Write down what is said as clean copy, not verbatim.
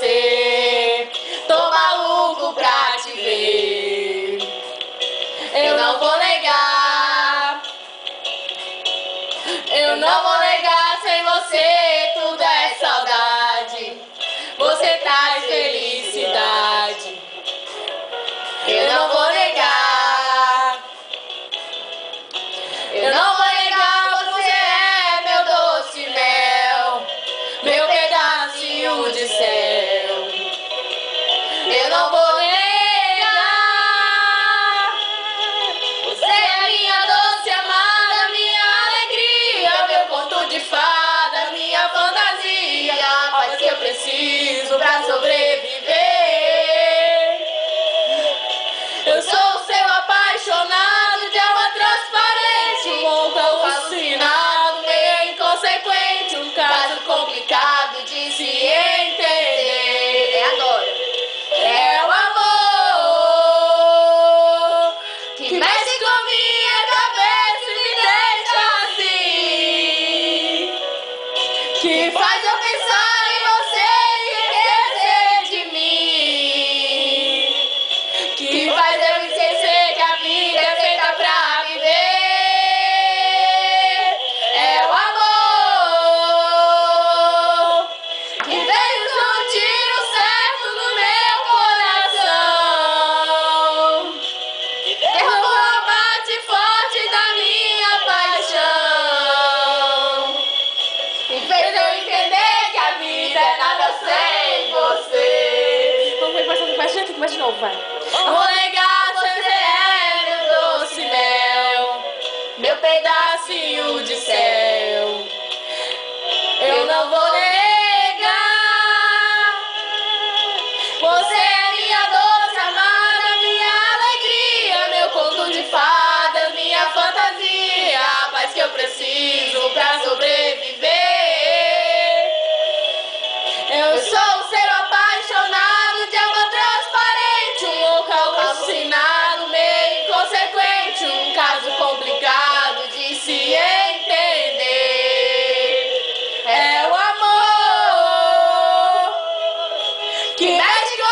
você. Tô maluco pra te ver. Eu não vou negar. Eu não vou negar, sem você tudo é saudade. Você traz felicidade. Eu não vou negar. Eu não vou negar, você é meu doce mel, meu pedacinho de céu. Eu não vou negar. Você é minha doce amada, minha alegria, meu conto de fada, minha fantasia, a paz que eu preciso pra sobreviver. Eu sou o seu apaixonado de alma transparente, um louco alucinado, meio inconsequente, um caso complicado de se entender. É agora. É o amor que mexe com minha cabeça e me deixa assim, que faz eu pensar em você e esquecer de mim, que faz eu esquecer que a vida é feita pra viver. É o amor que veio com um tiro certo no meu coração, derrubou a bate forte da minha paixão, e fez eu entender que a vida é nada sem você. Vai de novo, vai. Não vou negar, você é meu doce mel, meu pedacinho de céu. Eu não vou negar. Você é minha doce amada, minha alegria, meu conto de fadas, minha fantasia, a paz que eu preciso pra sobreviver. Eu sou o seu apaixonado de alma transparente, um louco alucinado, meio inconsequente, um caso complicado de se entender. É o amor que mexe com